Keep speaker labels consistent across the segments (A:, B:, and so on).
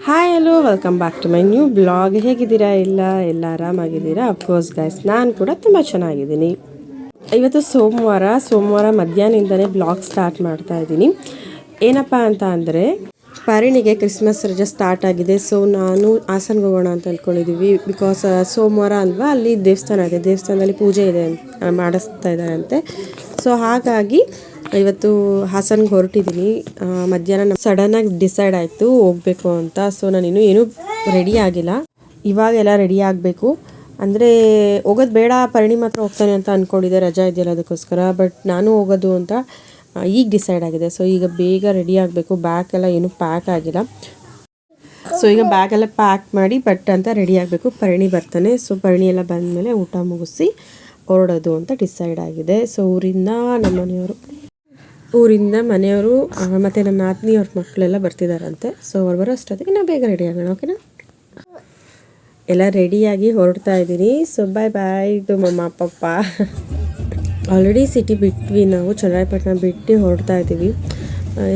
A: Hi hello welcome back to my new blog. ಹೇಗಿದ್ದೀರಾ? ಎಲ್ಲ ಆರಾಮಾಗಿದ್ದೀರಾ? Of course guys, ನಾನು ಕೂಡ ತುಂಬ ಚೆನ್ನಾಗಿದ್ದೀನಿ. ಇವತ್ತು ಸೋಮವಾರ ಮಧ್ಯಾಹ್ನದಿಂದನೇ ಬ್ಲಾಗ್ ಸ್ಟಾರ್ಟ್ ಮಾಡ್ತಾ ಇದ್ದೀನಿ. ಏನಪ್ಪ ಅಂತ ಅಂದರೆ ಪರಿಣಿಗೆ ಕ್ರಿಸ್ಮಸ್ ರಜೆ ಸ್ಟಾರ್ಟ್ ಆಗಿದೆ. ಸೊ ನಾನು ಹಾಸನ್ಗೆ ಹೋಗೋಣ ಅಂತ ಅಂದ್ಕೊಂಡಿದ್ದೀವಿ. ಬಿಕಾಸ್ ಸೋಮವಾರ ಅಲ್ವಾ, ಅಲ್ಲಿ ದೇವಸ್ಥಾನ ಇದೆ, ದೇವಸ್ಥಾನದಲ್ಲಿ ಪೂಜೆ ಇದೆ ಮಾಡಿಸ್ತಾ ಇದ್ದಾರಂತೆ. ಸೊ ಹಾಗಾಗಿ ಇವತ್ತು ಹಾಸನ್ಗೆ ಹೊರಟಿದ್ದೀನಿ. ಮಧ್ಯಾಹ್ನ ಸಡನ್ನಾಗಿ ಡಿಸೈಡ್ ಆಯಿತು ಹೋಗಬೇಕು ಅಂತ. ಸೊ ನಾನಿನ್ನೂ ಏನೂ ರೆಡಿ ಆಗಿಲ್ಲ, ಇವಾಗೆಲ್ಲ ರೆಡಿ ಆಗಬೇಕು. ಅಂದರೆ ಹೋಗೋದು ಬೇಡ, ಪರಿಣಿ ಮಾತ್ರ ಹೋಗ್ತಾನೆ ಅಂತ ಅಂದ್ಕೊಂಡಿದ್ದೆ, ರಜಾ ಇದೆಯಲ್ಲ ಅದಕ್ಕೋಸ್ಕರ. ಬಟ್ ನಾನು ಹೋಗೋದು ಅಂತ ಈಗ ಡಿಸೈಡ್ ಆಗಿದೆ. ಸೊ ಈಗ ಬೇಗ ರೆಡಿ ಆಗಬೇಕು. ಬ್ಯಾಗೆಲ್ಲ ಏನೂ ಪ್ಯಾಕ್ ಆಗಿಲ್ಲ. ಸೊ ಈಗ ಬ್ಯಾಗೆಲ್ಲ ಪ್ಯಾಕ್ ಮಾಡಿ ಬಟ್ ಅಂತ ರೆಡಿ ಆಗಬೇಕು. ಪರಿಣಿ ಬರ್ತಾನೆ. ಸೊ ಪರಿಣಿ ಎಲ್ಲ ಬಂದಮೇಲೆ ಊಟ ಮುಗಿಸಿ ಹೊರಡೋದು ಅಂತ ಡಿಸೈಡ್ ಆಗಿದೆ. ಸೊ ಊರಿಂದ ಮನೆಯವರು ಮತ್ತು ನನ್ನ ನಾದಿನಿಯವ್ರ ಮಕ್ಕಳೆಲ್ಲ ಬರ್ತಿದ್ದಾರಂತೆ. ಸೊ ಅವ್ರು ಬರೋ ಅಷ್ಟೊತ್ತಿಗೆ ನಾವು ಬೇಗ ರೆಡಿ ಆಗೋಣ. ಓಕೆನಾ? ಎಲ್ಲ ರೆಡಿಯಾಗಿ ಹೊರಡ್ತಾ ಇದ್ದೀನಿ. ಸೊ ಬಾಯ್ ಟು ಮಮ್ಮ ಪಪ್ಪ. ಆಲ್ರೆಡಿ ಸಿಟಿ ಬಿಟ್ವಿ, ನಾವು ಚನ್ನರಾಯಪಟ್ಟಣ ಬಿಟ್ಟು ಹೊರಡ್ತಾ ಇದ್ದೀವಿ.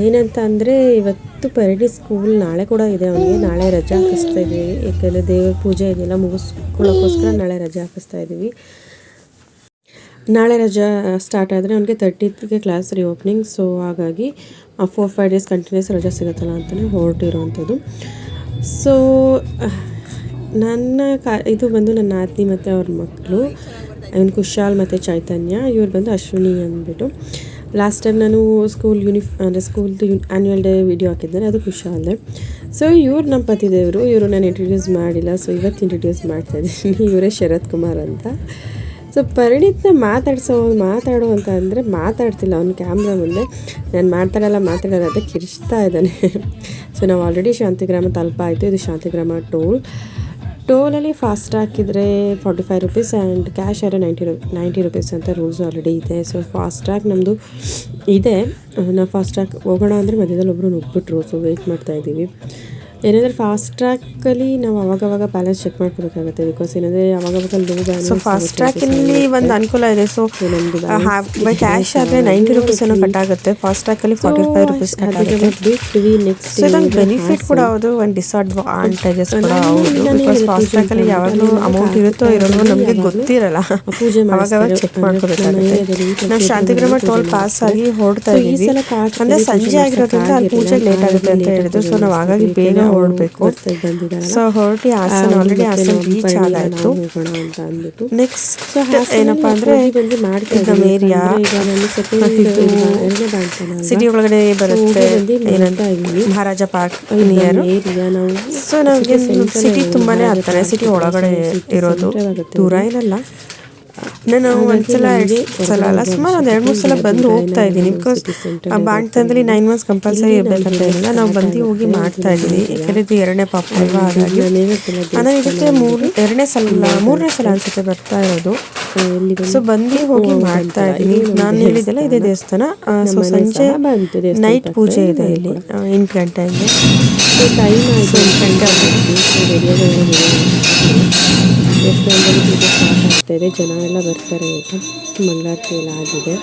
A: ಏನಂತ ಅಂದರೆ ಇವತ್ತು ಪರಿಣಿ ಸ್ಕೂಲ್ ನಾಳೆ ಕೂಡ ಇದೆ. ಅವನಿಗೆ ನಾಳೆ ರಜೆ ಹಾಕಿಸ್ತಾ ಇದ್ದೀವಿ. ಯಾಕೆಂದರೆ ದೇವ್ರ ಪೂಜೆ ಇದೆಯಲ್ಲ ಮುಗಿಸ್ಕೊಳ್ಳೋಕ್ಕೋಸ್ಕರ ನಾಳೆ ರಜೆ ಹಾಕಿಸ್ತಾ ಇದ್ದೀವಿ. ನಾಳೆ ರಜಾ ಸ್ಟಾರ್ಟ್ ಆದರೆ ಅವನಿಗೆ 30th ಕ್ಲಾಸ್ ರೀಓಪನಿಂಗ್. ಸೊ ಹಾಗಾಗಿ 4-5 ಡೇಸ್ ಕಂಟಿನ್ಯೂಸ್ ರಜಾ ಸಿಗುತ್ತಲ್ಲ ಅಂತಲೇ ಹೊರಟಿರೋವಂಥದ್ದು. ಸೊ ಇದು ಬಂದು ನನ್ನ ನಾದಿನಿ ಮತ್ತು ಅವ್ರ ಮಕ್ಕಳು, ಇವನು ಕುಶಾಲ್ ಮತ್ತು ಚೈತನ್ಯ. ಇವ್ರು ಬಂದು ಅಶ್ವಿನಿ ಅಂದ್ಬಿಟ್ಟು. ಲಾಸ್ಟ್ ಟೈಮ್ ನಾನು ಸ್ಕೂಲ್ದು ಆ್ಯನ್ಯುವಲ್ ಡೇ ವಿಡಿಯೋ ಹಾಕಿದ್ದೇನೆ, ಅದು ಕುಶಾಲ್. ಸೊ ಇವ್ರು ನಮ್ಮ ಪತಿದೇವರು. ಇವರು ನಾನು ಇಂಟ್ರಡ್ಯೂಸ್ ಮಾಡಿಲ್ಲ, ಸೊ ಇವತ್ತು ಇಂಟ್ರಡ್ಯೂಸ್ ಮಾಡ್ತಾಯಿದ್ದೀನಿ. ಇವರೇ ಶರತ್ ಕುಮಾರ್ ಅಂತ. ಸೊ ಪರಿಣಿತನ ಮಾತಾಡು ಅಂತ ಅಂದರೆ ಮಾತಾಡ್ತಿಲ್ಲ. ಅವ್ನು ಕ್ಯಾಮ್ರಾ ಮುಂದೆ ನಾನು ಮಾತಾಡಲ್ಲ ಅಂತ ಕಿರಿಸ್ತಾ ಇದ್ದಾನೆ. ಸೊ ನಾವು ಆಲ್ರೆಡಿ ಶಾಂತಿಗ್ರಾಮ ತಲುಪಾಯಿತು. ಇದು ಶಾಂತಿಗ್ರಾಮ ಟೋಲಲ್ಲಿ ಫಾಸ್ಟ್ ಹಾಕಿದರೆ 45 ರೂಪೀಸ್ ಆ್ಯಂಡ್ ಕ್ಯಾಶ್ ಆದರೆ 90 ರೂಪೀಸ್ ಅಂತ ರೂಲ್ಸ್ ಆಲ್ರೆಡಿ ಇದೆ. ಸೊ ಫಾಸ್ಟ್ರಾಗ್ ನಮ್ಮದು ಇದೆ. ನಾವು ಫಾಸ್ಟ್ರಾಗ್ ಹೋಗೋಣ ಅಂದರೆ ಮಧ್ಯದಲ್ಲಿ ಒಬ್ಬರು ನುಗ್ಬಿಟ್ರು. ಸೊ ವೆಯ್ಟ್ ಮಾಡ್ತಾಯಿದ್ದೀವಿ. ಏನಂದರೆ ಫಾಸ್ಟ್ರಾಗಲ್ಲಿ ನಾವು ಅವಾಗವಾಗ ಬ್ಯಾಲೆನ್ಸ್ ಚೆಕ್ ಮಾಡ್ಕೋಬೇಕಾಗುತ್ತೆ. ಬಿಕಾಸ್ ಏನಂದರೆ ಅವಾಗವಾಗ ಲೋ ಬ್ಯಾಲೆನ್ಸ್. ಸೊ ಫಾಸ್ಟ್ರಾಗಲ್ಲಿ ಒಂದು ಅನುಕೂಲ ಇದೆ. ಸೊ ನಮ್ಮದು ಬೈ ಕ್ಯಾಶ್ ಆದರೆ 90 ರೂಪೀಸ್ ಏನೋ ಕಟ್ ಆಗುತ್ತೆ. ಫಾಸ್ಟ್ರಾಗಲ್ಲಿ 45 ರೂಪೀಸ್ ಕಟ್ ಆಗುತ್ತೆ. ನೆಕ್ಸ್ಟ್ ಇದೊಂದು ಬೆನಿಫಿಟ್ ಕೂಡ ಹೌದು, ಒಂದು ಡಿಸ್ಅಡ್ವಾಂಟೇಜಸ್ ಕೂಡ ಹೌದು. ಬಿಕಾಸ್ ಫಾಸ್ಟ್ರಾಗಲ್ಲಿ ಯಾವಾಗಲೂ ಅಮೌಂಟ್ ಇರುತ್ತೋ ಇರೋದು ನಮಗೆ ಗೊತ್ತಿರಲ್ಲ, ಪೂಜೆ ಅವಾಗವಾಗ ಚೆಕ್ ಮಾಡ್ಕೋಬೇಕಾಗುತ್ತೆ. ನಾವು ಶಾಂತಿಗ್ರಾಮ ಟೋಲ್ ಪಾಸ್ ಆಗಿ ಹೊರಡ್ತಾ ಇದ್ದೀವಿ. ಅಂದರೆ ಸಂಜೆ ಆಗಿರೋದ್ರಿಂದ ಅಲ್ಲಿ ಪೂಜೆಗೆ ಲೇಟ್ ಆಗುತ್ತೆ ಅಂತ ಹೇಳಿದ್ರು. ಸೊ ನಾವು ಹಾಗಾಗಿ ಬೇಗ ಹೊರಡಬೇಕು. ಸೊ ಹೊರಟಿ ಆಲ್ರೆಡಿ ಹಾಸನ್ ರೀಚ್ ಆಗಾಯಿತು. ನೆಕ್ಸ್ಟ್ ಏನಪ್ಪ ಅಂದರೆ ನಮ್ಮ ಏರಿಯಾ ಸಿಟಿ ಒಳಗಡೆ ಬರುತ್ತೆ, ಏನಂತ ಮಹಾರಾಜ ಪಾರ್ಕ್ ನಿಯರ್. ಸೊ ನಮಗೆ ಸಿಟಿ ತುಂಬಾ ಹತ್ತಿರ, ಸಿಟಿ ಒಳಗಡೆ ಇರೋದು, ದೂರ ಏನಲ್ಲ. ನಾನು ಒಂದ್ಸಲ 2 ಸಲ ಅಲ್ಲ, ಸುಮಾರು ಒಂದು 2-3 ಸಲ ಬಂದು ಹೋಗ್ತಾ ಇದ್ದೀನಿ. ಬಿಕಾಸ್ ಬಾಣ್ತನದಲ್ಲಿ 9 ಮಂತ್ಸ್ ಕಂಪಲ್ಸರಿ ಇರಬೇಕಂತ ಏನಿಲ್ಲ, ನಾವು ಬಂದು ಹೋಗಿ ಮಾಡ್ತಾ ಇದ್ದೀವಿ. ಯಾಕೆಂದರೆ ಇದು 2ನೇ ಪಾಪ ಅಲ್ವಾ, ಹಾಗಾಗಿ ನಾನು ಇದಕ್ಕೆ 3ನೇ ಸಲ ಅನ್ಸುತ್ತೆ ಬರ್ತಾ ಇರೋದು. ಸೊ ಬಂದು ಹೋಗಿ ಮಾಡ್ತಾ ಇದ್ದೀನಿ. ನಾನು ಹೇಳಿದ್ದೆಲ್ಲ ಇದೇ ದೇವಸ್ಥಾನ. ಸೊ ಸಂಜೆ ನೈಟ್ ಪೂಜೆ ಇದೆ ಇಲ್ಲಿ 8 ಗಂಟೆಯಿಂದ. ಟೈಮ್ ಆಯಿತು 8 ಗಂಟೆ ದೇವಸ್ಥಾನದಲ್ಲಿ ಪೂಜೆ ಸ್ಟಾರ್ಟ್ ಆಗ್ತಾಯಿದೆ. ಜನ ಎಲ್ಲ ಬರ್ತಾರೆ. ಈಗ ಮಂಗಳಾರತಿ ಎಲ್ಲ ಆಗಿದೆ.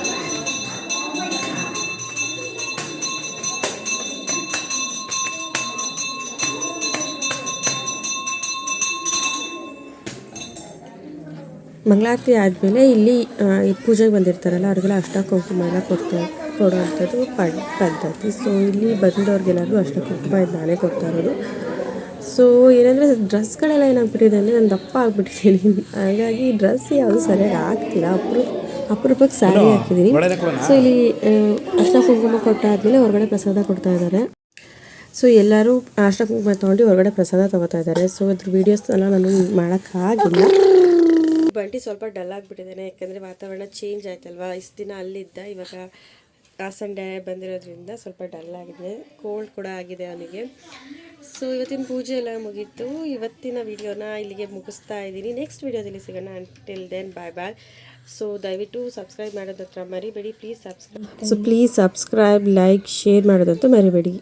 A: ಮಂಗಳಾರತಿ ಆದಮೇಲೆ ಇಲ್ಲಿ ಪೂಜೆಗೆ ಬಂದಿರ್ತಾರಲ್ಲ ಅವ್ರಿಗೆಲ್ಲ ಅರ್ಶಿನ ಕುಂಕುಮ ಎಲ್ಲ ಕೊಡುವಂಥದ್ದು ಪದ್ಧತಿ. ಸೊ ಇಲ್ಲಿ ಬಂದವ್ರಿಗೆಲ್ಲರಿಗೂ ಅರ್ಶಿನ ಕುಂಕುಮ ಇದು ನಾನೇ ಕೊಡ್ತಾ ಇರೋದು. ಸೊ ಏನಂದರೆ ಡ್ರೆಸ್ಗಳೆಲ್ಲ ಏನಾಗ್ಬಿಟ್ಟಿದೆ ಅಂದರೆ ನಾನು ದಪ್ಪ ಆಗಿಬಿಟ್ಟಿದ್ದೀನಿ. ಹಾಗಾಗಿ ಡ್ರೆಸ್ ಯಾವುದು ಸರಿಯಾಗಿ ಆಗ್ತಿಲ್ಲ. ಅಪರೂಪಕ್ಕೆ ಸ್ಯಾರಿ ಹಾಕಿದ್ದೀನಿ. ಸೊ ಇಲ್ಲಿ ಅರ್ಶಿನ ಕುಂಕುಮ ಕೊಟ್ಟಾದಮೇಲೆ ಹೊರಗಡೆ ಪ್ರಸಾದ ಕೊಡ್ತಾ ಇದ್ದಾರೆ. ಸೊ ಎಲ್ಲರೂ ಅರ್ಶಿನ ಕುಂಕುಮ ತೊಗೊಂಡು ಹೊರಗಡೆ ಪ್ರಸಾದ ತೊಗೋತಾ ಇದ್ದಾರೆ. ಸೊ ಇದ್ರ ವೀಡಿಯೋಸ್ ಎಲ್ಲ ನಾನು ಮಾಡೋಕ್ಕಾಗಿಲ್ಲ. ಬಂಟಿ ಸ್ವಲ್ಪ ಡಲ್ ಆಗಿಬಿಟ್ಟಿದ್ದಾನೆ, ಯಾಕಂದರೆ ವಾತಾವರಣ ಚೇಂಜ್ ಆಯ್ತಲ್ವಾ. ಇಷ್ಟು ದಿನ ಅಲ್ಲಿದ್ದ, ಇವಾಗ ಸಂಡೇ ಬಂದಿರೋದ್ರಿಂದ ಸ್ವಲ್ಪ ಡಲ್ ಆಗಿದೆ. ಕೋಲ್ಡ್ ಕೂಡ ಆಗಿದೆ ಅವನಿಗೆ. ಸೊ ಇವತ್ತಿನ ಪೂಜೆ ಎಲ್ಲ ಮುಗೀತು. ಇವತ್ತಿನ ವಿಡಿಯೋನ ಇಲ್ಲಿಗೆ ಮುಗಿಸ್ತಾ ಇದ್ದೀನಿ. ನೆಕ್ಸ್ಟ್ ವಿಡಿಯೋದಲ್ಲಿ ಸಿಗೋಣ. Until then bye. ಸೊ ದಯವಿಟ್ಟು ಸಬ್ಸ್ಕ್ರೈಬ್ ಮಾಡೋದತ್ರ ಮರಿಬೇಡಿ. ಪ್ಲೀಸ್ ಸಬ್ಸ್ಕ್ರೈಬ್, ಲೈಕ್, ಶೇರ್ ಮಾಡೋದಂತೂ ಮರಿಬೇಡಿ.